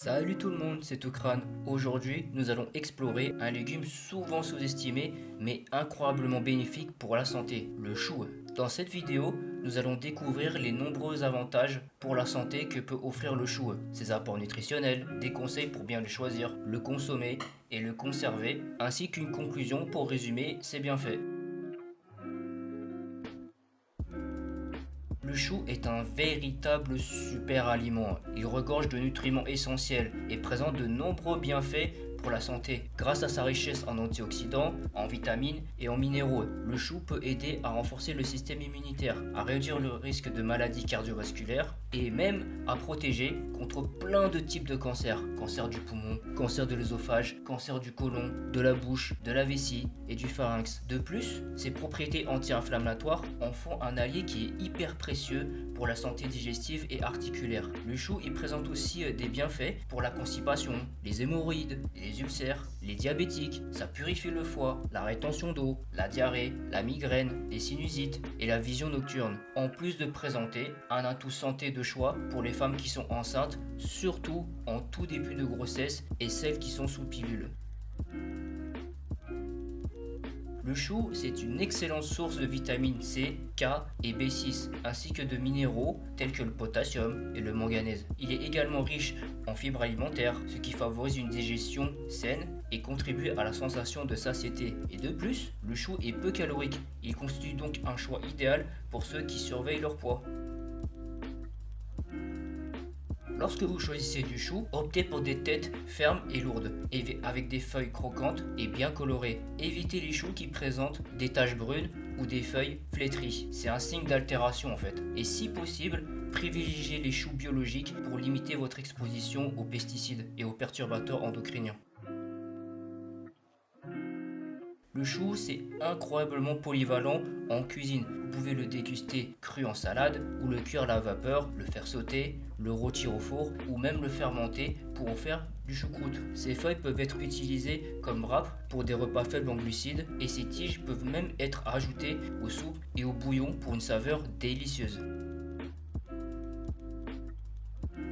Salut tout le monde, c'est Toukran. Aujourd'hui, nous allons explorer un légume souvent sous-estimé, mais incroyablement bénéfique pour la santé, le chou. Dans cette vidéo, nous allons découvrir les nombreux avantages pour la santé que peut offrir le chou, ses apports nutritionnels, des conseils pour bien le choisir, le consommer et le conserver, ainsi qu'une conclusion pour résumer ses bienfaits. Le chou est un véritable super aliment. Il regorge de nutriments essentiels et présente de nombreux bienfaits pour la santé. Grâce à sa richesse en antioxydants, en vitamines et en minéraux, le chou peut aider à renforcer le système immunitaire, à réduire le risque de maladies cardiovasculaires et même à protéger contre plein de types de cancers. Cancer du poumon, cancer de l'œsophage, cancer du côlon, de la bouche, de la vessie et du pharynx. De plus, ses propriétés anti-inflammatoires en font un allié qui est hyper précieux pour la santé digestive et articulaire. Le chou il présente aussi des bienfaits pour la constipation, les hémorroïdes, les ulcères, les diabétiques, ça purifie le foie, la rétention d'eau, la diarrhée, la migraine, les sinusites et la vision nocturne. En plus de présenter un atout santé de choix pour les femmes qui sont enceintes, surtout en tout début de grossesse et celles qui sont sous pilule. Le chou, c'est une excellente source de vitamines C, K et B6, ainsi que de minéraux tels que le potassium et le manganèse. Il est également riche en fibres alimentaires, ce qui favorise une digestion saine et contribue à la sensation de satiété. Et de plus, le chou est peu calorique. Il constitue donc un choix idéal pour ceux qui surveillent leur poids. Lorsque vous choisissez du chou, optez pour des têtes fermes et lourdes, avec des feuilles croquantes et bien colorées. Évitez les choux qui présentent des taches brunes ou des feuilles flétries. C'est un signe d'altération en fait. Et si possible, privilégiez les choux biologiques pour limiter votre exposition aux pesticides et aux perturbateurs endocriniens. Le chou, c'est incroyablement polyvalent en cuisine. Vous pouvez le déguster cru en salade ou le cuire à la vapeur, le faire sauter, le rôtir au four ou même le fermenter pour en faire du choucroute. Ces feuilles peuvent être utilisées comme wrap pour des repas faibles en glucides et ces tiges peuvent même être ajoutées aux soupes et aux bouillons pour une saveur délicieuse.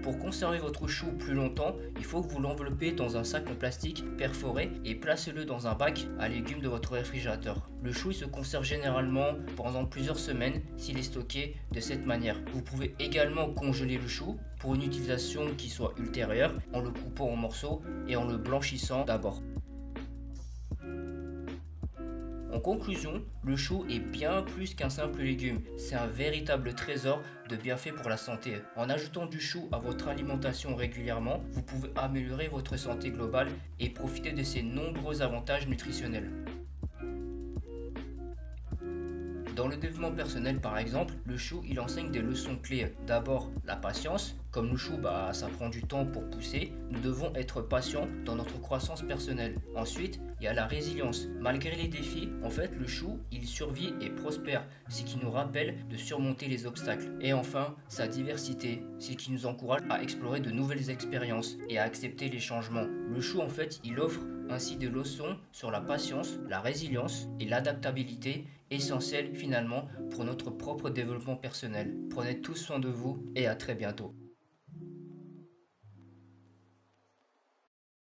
Pour conserver votre chou plus longtemps, il faut que vous l'enveloppez dans un sac en plastique perforé et placez-le dans un bac à légumes de votre réfrigérateur. Le chou il se conserve généralement pendant plusieurs semaines s'il est stocké de cette manière. Vous pouvez également congeler le chou pour une utilisation qui soit ultérieure en le coupant en morceaux et en le blanchissant d'abord. En conclusion, le chou est bien plus qu'un simple légume, c'est un véritable trésor de bienfaits pour la santé. En ajoutant du chou à votre alimentation régulièrement, vous pouvez améliorer votre santé globale et profiter de ses nombreux avantages nutritionnels. Dans le développement personnel par exemple, le chou il enseigne des leçons clés. D'abord la patience, comme le chou ça prend du temps pour pousser, nous devons être patients dans notre croissance personnelle. Ensuite, il y a la résilience. Malgré les défis, en fait le chou il survit et prospère, ce qui nous rappelle de surmonter les obstacles. Et enfin, sa diversité, ce qui nous encourage à explorer de nouvelles expériences et à accepter les changements. Le chou en fait il offre ainsi des leçons sur la patience, la résilience et l'adaptabilité essentielles finalement pour notre propre développement personnel. Prenez tous soin de vous et à très bientôt.